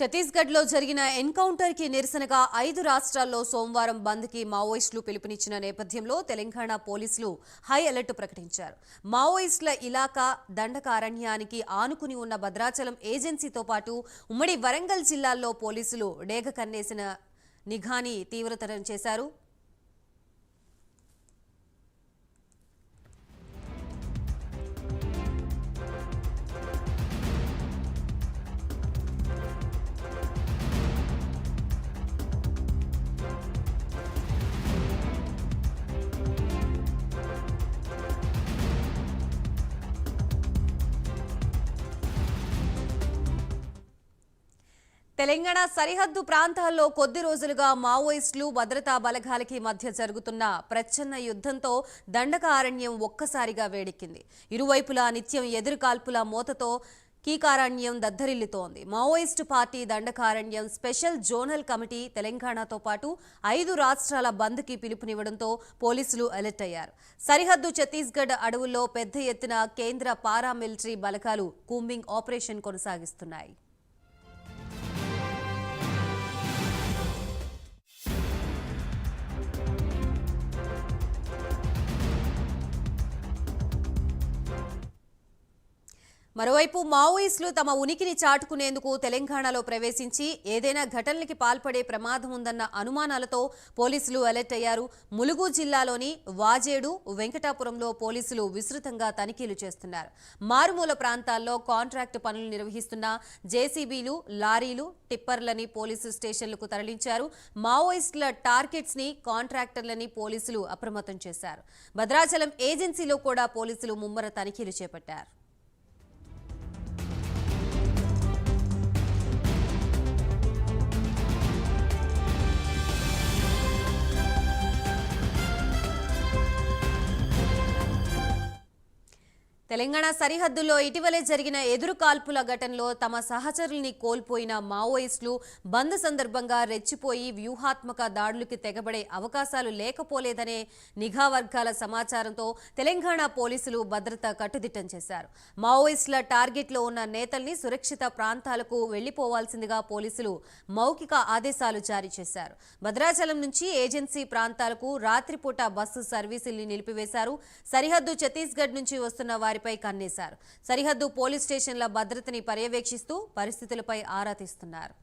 ఛత్తీస్గఢ్లో జరిగిన ఎన్కౌంటర్ కి నిరసనగా 5 రాష్ట్రాల్లో సోమవారం బంద్ కి మావోయిస్టులు పిలుపునిచ్చిన నేపథ్యంలో తెలంగాణ పోలీసులు హై అలర్ట్ ప్రకటించారు. మావోయిస్టుల ఇలాకా దండకారణ్యానికి ఆనుకుని ఉన్న భద్రాచలం ఏజెన్సీతో పాటు ఉమ్మడి వరంగల్ జిల్లాల్లో పోలీసులు డేగ కన్నేసిన నిఘాని తీవ్రతరం చేశారు. తెలంగాణ సరిహద్దు ప్రాంతాల్లో కొద్ది రోజులుగా మావోయిస్టులు భద్రతా బలగాలకి మధ్య జరుగుతున్న ప్రచ్ఛన్న యుద్ధంతో దండకారణ్యం ఒక్కసారిగా వేడెక్కింది. ఇరువైపులా నిత్యం ఎదురుకాల్పుల మోతతో కీకారణ్యం దద్దరిల్లుతోంది. Maoist party Dandakaranya special zonal committee తెలంగాణతో పాటు 5 రాష్ట్రాల బంద్కి పిలుపునివ్వడంతో పోలీసులు అలర్ట్ అయ్యారు. సరిహద్దు ఛత్తీస్గఢ్ అడవుల్లో పెద్ద ఎత్తున కేంద్ర పారామిలిటరీ బలగాలు కూంబింగ్ ఆపరేషన్ కొనసాగిస్తున్నాయి. మరోవైపు మావోయిస్టులు తమ ఉనికిని చాటుకునేందుకు తెలంగాణలో ప్రవేశించి ఏదైనా ఘటనలకి పాల్పడే ప్రమాదం ఉందన్న అనుమానాలతో పోలీసులు అలర్ట్ అయ్యారు. ములుగు జిల్లాలోని వాజేడు, వెంకటాపురంలో పోలీసులు విస్తృతంగా తనిఖీలు చేస్తున్నారు. మారుమూల ప్రాంతాల్లో కాంట్రాక్టు పనులు నిర్వహిస్తున్న జేసీబీలు, లారీలు, టిప్పర్లని పోలీసు స్టేషన్లకు తరలించారు. మావోయిస్టుల టార్గెట్స్ ని, కాంట్రాక్టర్లని పోలీసులు అప్రమత్తం చేశారు. భద్రాచలం ఏజెన్సీలో కూడా పోలీసులు ముమ్మర తనిఖీలు చేపట్టారు. తెలంగాణ సరిహద్దుల్లో ఇటీవలే జరిగిన ఎదురుకాల్పుల ఘటనలో తమ సహచరుల్ని కోల్పోయిన మావోయిస్టులు బంద్ సందర్భంగా రెచ్చిపోయి వ్యూహాత్మక దాడులకి తెగబడే అవకాశాలు లేకపోలేదనే నిఘా వర్గాల సమాచారంతో తెలంగాణ పోలీసులు భద్రత కట్టుదిట్టం చేశారు. మావోయిస్టుల టార్గెట్లో ఉన్న నేతల్ని సురక్షిత ప్రాంతాలకు వెళ్లిపోవాల్సిందిగా పోలీసులు మౌఖిక ఆదేశాలు జారీ చేశారు. భద్రాచలం నుంచి ఏజెన్సీ ప్రాంతాలకు రాత్రిపూట బస్సు సర్వీసుల్ని నిలిపివేశారు. సరిహద్దు ఛత్తీస్గఢ్ నుంచి వస్తున్న వారి కన్నేశారు. సరిహద్దు పోలీస్ స్టేషన్ల భద్రతని పర్యవేక్షిస్తూ పరిస్థితులపై ఆరా తీస్తున్నారు.